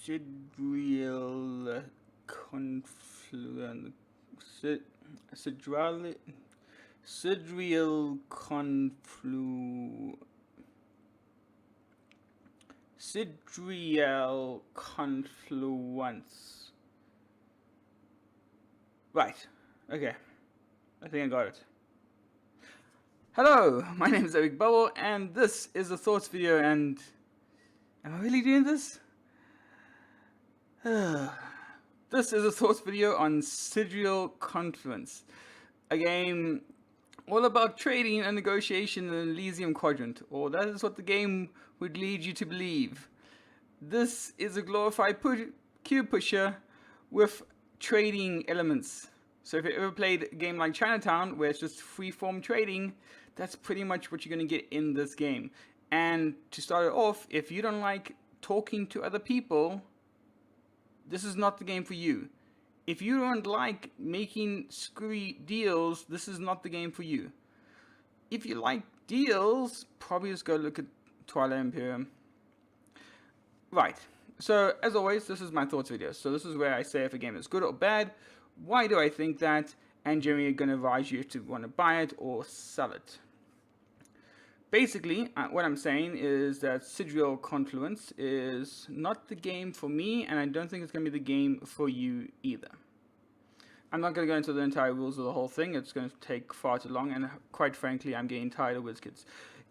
Sidereal Confluence. Sidereal Confluence. Right. Okay. I think I got it. Hello, my name is Eric Bubble, and this is a thoughts video. And am I really doing this? This is a thoughts video on Sidereal Confluence, a game all about trading and negotiation in the Elysium Quadrant, or that is what the game would lead you to believe. This is a glorified cube pusher with trading elements. So if you ever played a game like Chinatown, where it's just free-form trading, that's pretty much what you're going to get in this game. And to start it off, if you don't like talking to other people, this is not the game for you. If you don't like making screwy deals, this is not the game for you. If you like deals, probably just go look at Twilight Imperium. Right, so as always, this is my thoughts video. So this is where I say if a game is good or bad, why do I think that, and generally going to advise you to want to buy it or sell it. Basically, what I'm saying is that Sidereal Confluence is not the game for me, and I don't think it's going to be the game for you either. I'm not going to go into the entire rules of the whole thing. It's going to take far too long, and quite frankly, I'm getting tired of WizKids.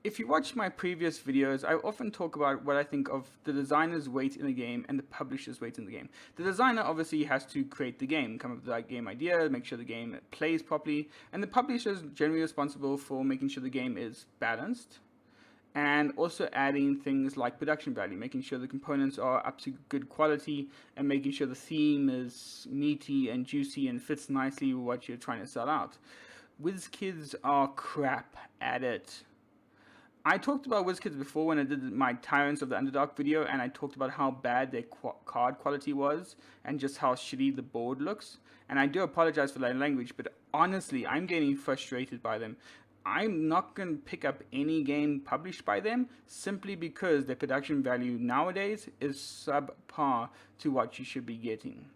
If you watch my previous videos, I often talk about what I think of the designer's weight in the game and the publisher's weight in the game. The designer obviously has to create the game, come up with that game idea, make sure the game plays properly, and the publisher is generally responsible for making sure the game is balanced, and also adding things like production value, making sure the components are up to good quality, and making sure the theme is meaty and juicy and fits nicely with what you're trying to sell out. WizKids are crap at it. I talked about WizKids before when I did my Tyrants of the Underdark video, and I talked about how bad their card quality was and just how shitty the board looks. And I do apologize for that language, but honestly, I'm getting frustrated by them. I'm not going to pick up any game published by them simply because their production value nowadays is subpar to what you should be getting.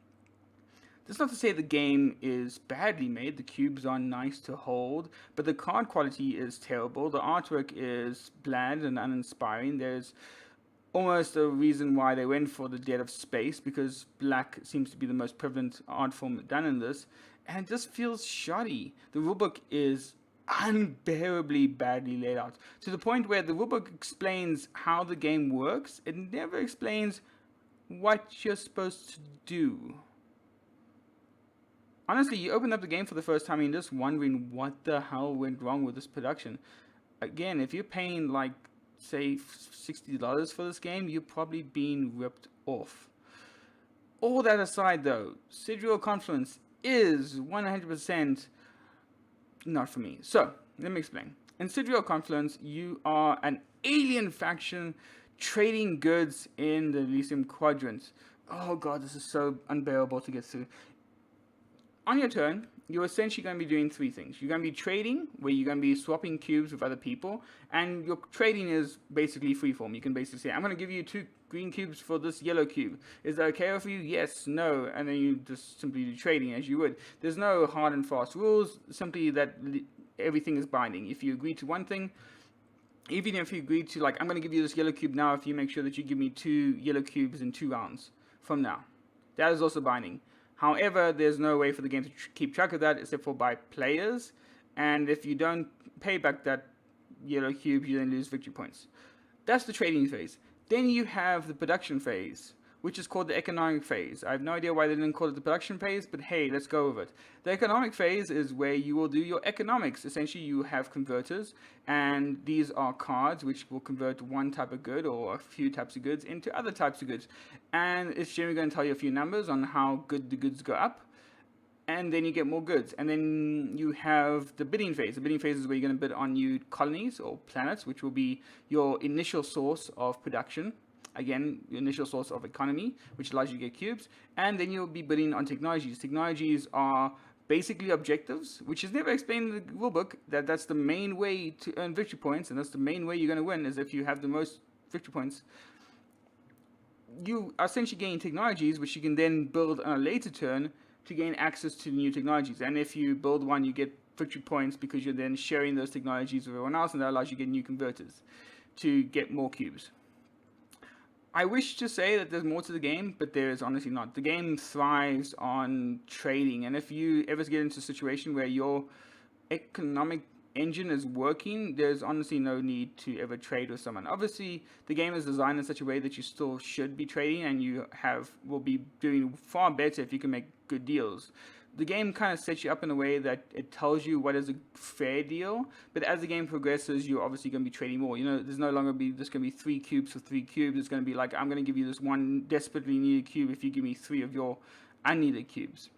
That's not to say the game is badly made. The cubes are nice to hold, but the card quality is terrible. The artwork is bland and uninspiring. There's almost a reason why they went for the Dead of Space, because black seems to be the most prevalent art form done in this, and it just feels shoddy. The rulebook is unbearably badly laid out, to the point where the rulebook explains how the game works. It never explains what you're supposed to do. Honestly, you open up the game for the first time and you're just wondering what the hell went wrong with this production. Again, if you're paying like, say, $60 for this game, you're probably being ripped off. All that aside though, Sidereal Confluence is 100% not for me. So, let me explain. In Sidereal Confluence, you are an alien faction trading goods in the Elysium Quadrant. Oh god, this is so unbearable to get through. On your turn, you're essentially going to be doing three things. You're going to be trading, where you're going to be swapping cubes with other people, and your trading is basically freeform. You can basically say, I'm going to give you 2 green cubes for this yellow cube. Is that okay with you? Yes, no, and then you just simply do trading as you would. There's no hard and fast rules, simply that everything is binding. If you agree to one thing, even if you agree to, like, I'm going to give you this yellow cube now if you make sure that you give me 2 yellow cubes in 2 rounds from now. That is also binding. However, there's no way for the game to keep track of that except for by players, and if you don't pay back that yellow cube, you then lose victory points. That's the trading phase. Then you have the production phase, which is called the economic phase. I have no idea why they didn't call it the production phase, but hey, let's go with it. The economic phase is where you will do your economics. Essentially, you have converters, and these are cards which will convert one type of good or a few types of goods into other types of goods. And it's generally going to tell you a few numbers on how good the goods go up, and then you get more goods. And then you have the bidding phase. The bidding phase is where you're going to bid on new colonies or planets, which will be your initial source of production. Again, your initial source of economy, which allows you to get cubes. And then you'll be bidding on technologies. Technologies are basically objectives, which is never explained in the rulebook, that's the main way to earn victory points, and that's the main way you're going to win, is if you have the most victory points. you are essentially gaining technologies which you can then build on a later turn to gain access to new technologies. And if you build one, you get victory points because you're then sharing those technologies with everyone else, and that allows you to get new converters to get more cubes. I wish to say that there's more to the game, but there is honestly not. The game thrives on trading, and if you ever get into a situation where your economic engine is working, there's honestly no need to ever trade with someone. Obviously, the game is designed in such a way that you still should be trading, and you will be doing far better if you can make good deals. The game kind of sets you up in a way that it tells you what is a fair deal, but as the game progresses, you're obviously going to be trading more. You know, there's no longer there's going to be 3 cubes for 3 cubes. It's going to be like, I'm going to give you this one desperately needed cube if you give me 3 of your unneeded cubes.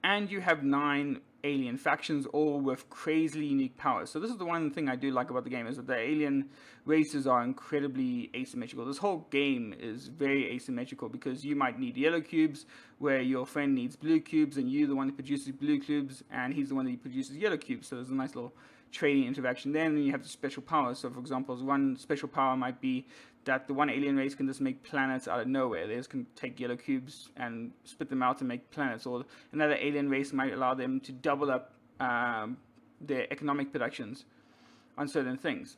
And you have 9 alien factions, all with crazily unique powers. So this is the one thing I do like about the game, is that the alien races are incredibly asymmetrical. This whole game is very asymmetrical because you might need yellow cubes where your friend needs blue cubes, and you're the one that produces blue cubes and he's the one that produces yellow cubes. So there's a nice little trading interaction. Then you have the special powers. So for example, one special power might be that the one alien race can just make planets out of nowhere. They just can take yellow cubes and spit them out and make planets. Or another alien race might allow them to double up their economic productions on certain things.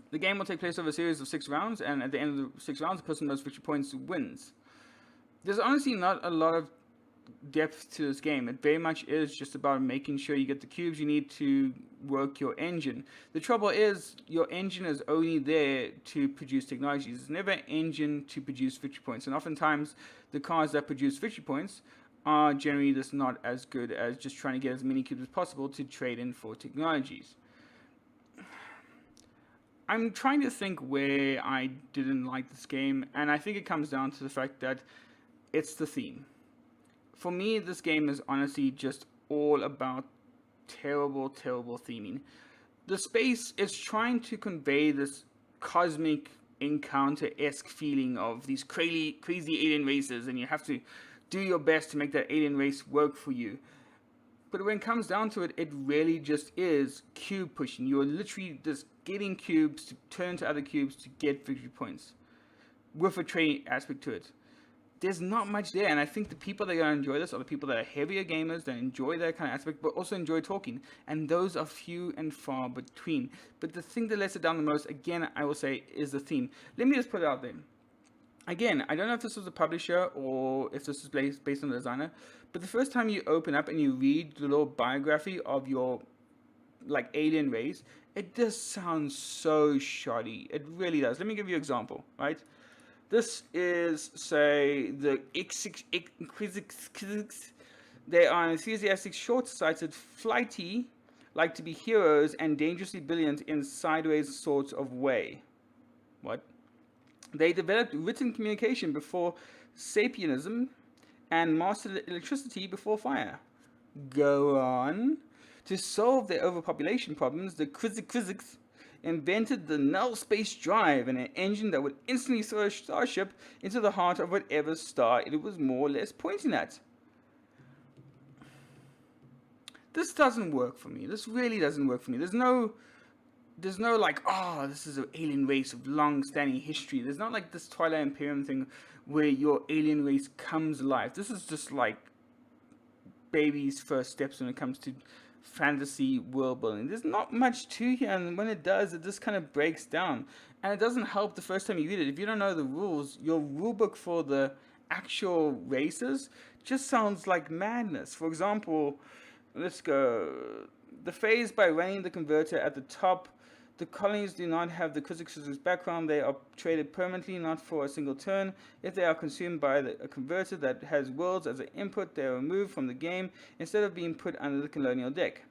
The game will take place over a series of 6 rounds, and at the end of the 6 rounds, the person with most victory points wins. There's honestly not a lot of depth to this game. It very much is just about making sure you get the cubes you need to work your engine. The trouble is, your engine is only there to produce technologies. It's never an engine to produce victory points, and oftentimes the cars that produce victory points are generally just not as good as just trying to get as many cubes as possible to trade in for technologies. I'm trying to think where I didn't like this game, and I think it comes down to the fact that it's the theme. For me, this game is honestly just all about terrible, terrible theming. The space is trying to convey this cosmic encounter-esque feeling of these crazy alien races, and you have to do your best to make that alien race work for you. But when it comes down to it, it really just is cube pushing. You're literally just getting cubes to turn to other cubes to get victory points, with a trading aspect to it. There's not much there, and I think the people that are going to enjoy this are the people that are heavier gamers, that enjoy that kind of aspect, but also enjoy talking, and those are few and far between. But the thing that lets it down the most, again, I will say, is the theme. Let me just put it out there. Again, I don't know if this was a publisher or if this is based on the designer, but the first time you open up and you read the little biography of your alien race, it just sounds so shoddy. It really does. Let me give you an example, right? This is, say, the X6. They are enthusiastic, short-sighted, flighty, like to be heroes, and dangerously brilliant in sideways sorts of way. What? They developed written communication before sapienism and mastered electricity before fire. Go on. To solve their overpopulation problems, the Krzyks invented the null space drive, and an engine that would instantly throw a starship into the heart of whatever star it was more or less pointing at. This doesn't work for me. This really doesn't work for me. There's no like, oh, this is an alien race of long-standing history. There's not like this Twilight Imperium thing where your alien race comes alive. This is just like baby's first steps when it comes to fantasy world building. There's not much to here, and when it does, it just kind of breaks down, and it doesn't help the first time you read it. If you don't know the rules, your rulebook for the actual races just sounds like madness. For example, let's go. The phase by running the converter at the top. The colonies do not have the Krzyks' background. They are traded permanently, not for a single turn. If they are consumed by a converter that has worlds as an input, they are removed from the game instead of being put under the colonial deck.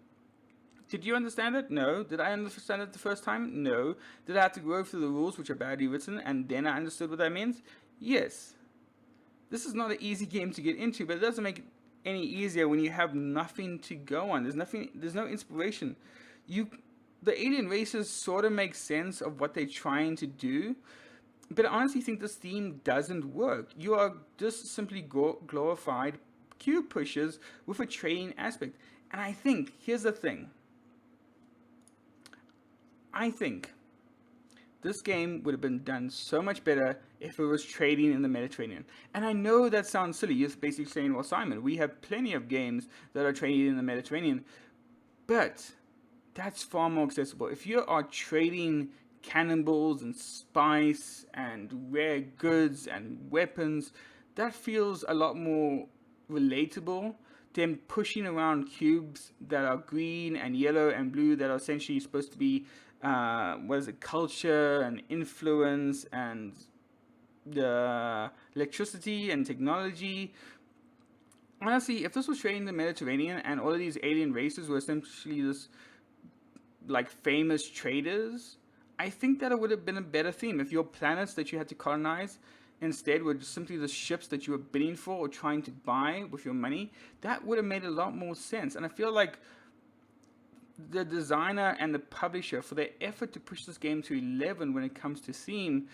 Did you understand it? No. Did I understand it the first time? No. Did I have to go through the rules, which are badly written, and then I understood what that means? Yes. This is not an easy game to get into, but it doesn't make it any easier when you have nothing to go on. There's no inspiration. The alien races sort of make sense of what they're trying to do, but I honestly think this theme doesn't work. You are just simply glorified cube pushers with a trading aspect. And I think, here's the thing. I think this game would have been done so much better if it was trading in the Mediterranean. And I know that sounds silly. You're basically saying, well, Simon, we have plenty of games that are trading in the Mediterranean, but that's far more accessible. If you are trading cannonballs and spice and rare goods and weapons, that feels a lot more relatable than pushing around cubes that are green and yellow and blue that are essentially supposed to be culture and influence and electricity and technology. Honestly, if this was trading in the Mediterranean and all of these alien races were essentially this like famous traders, I think that it would have been a better theme. If your planets that you had to colonize instead were just simply the ships that you were bidding for or trying to buy with your money, that would have made a lot more sense. And I feel like the designer and the publisher, for their effort to push this game to 11 when it comes to theme,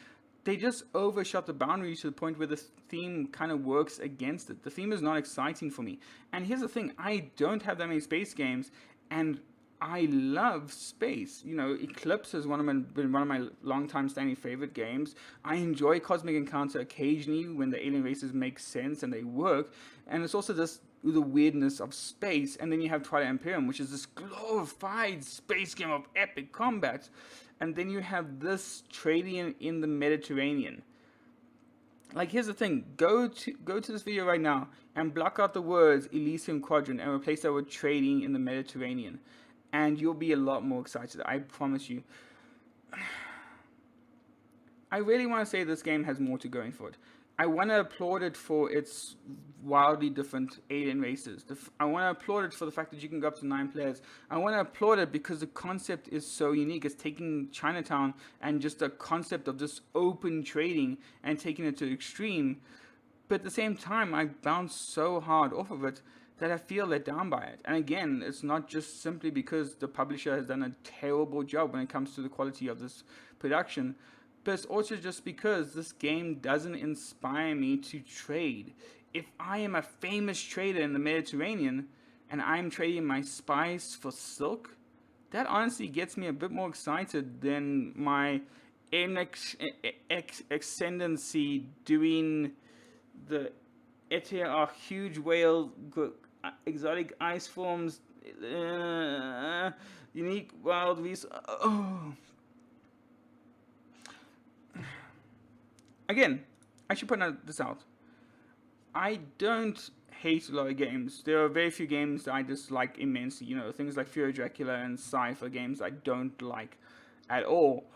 they just overshot the boundaries to the point where the theme kind of works against it. The theme is not exciting for me. And here's the thing, I don't have that many space games, and I love space. You know, Eclipse has been one of my long-time standing favorite games. I enjoy Cosmic Encounter occasionally when the alien races make sense and they work. And it's also just the weirdness of space. And then you have Twilight Imperium, which is this glorified space game of epic combat. And then you have this trading in the Mediterranean. Like, here's the thing, go to this video right now and block out the words Elysium Quadrant and replace that with trading in the Mediterranean. And you'll be a lot more excited, I promise you. I really want to say this game has more to going for it. I want to applaud it for its wildly different alien races. I want to applaud it for the fact that you can go up to 9 players. I want to applaud it because the concept is so unique. It's taking Chinatown and just a concept of this open trading and taking it to the extreme. But at the same time, I bounced so hard off of it that I feel let down by it. And again, it's not just simply because the publisher has done a terrible job when it comes to the quality of this production, but it's also just because this game doesn't inspire me to trade. If I am a famous trader in the Mediterranean and I'm trading my spice for silk, that honestly gets me a bit more excited than my ascendancy doing the huge whale, exotic ice forms, unique wild resource. Again, I should point this out. I don't hate a lot of games. There are very few games that I dislike immensely. You know, things like Fury Dracula and Cypher games I don't like at all.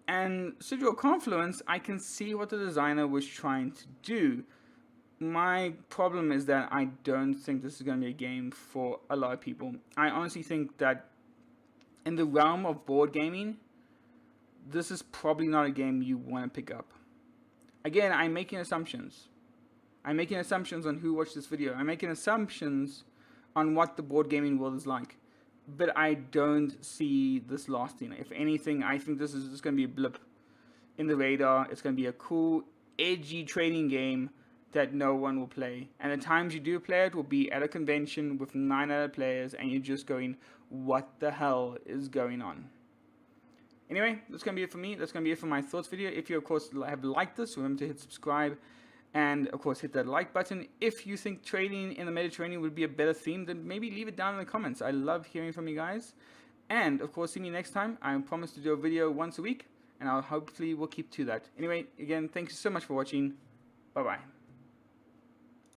And Sidereal Confluence, I can see what the designer was trying to do. My problem is that I don't think this is going to be a game for a lot of people. I honestly think that in the realm of board gaming, this is probably not a game you want to pick up. Again, I'm making assumptions. I'm making assumptions on who watched this video. I'm making assumptions on what the board gaming world is like. But I don't see this lasting. If anything, I think this is just going to be a blip in the radar. It's going to be a cool, edgy trading game that no one will play. And the times you do play it will be at a convention with 9 other players and you're just going, what the hell is going on? Anyway, that's going to be it for me. That's going to be it for my thoughts video. If you, of course, have liked this, remember to hit subscribe. And, of course, hit that like button. If you think trading in the Mediterranean would be a better theme, then maybe leave it down in the comments. I love hearing from you guys. And, of course, see me next time. I promise to do a video once a week. And I'll hopefully will keep to that. Anyway, again, thanks so much for watching. Bye-bye.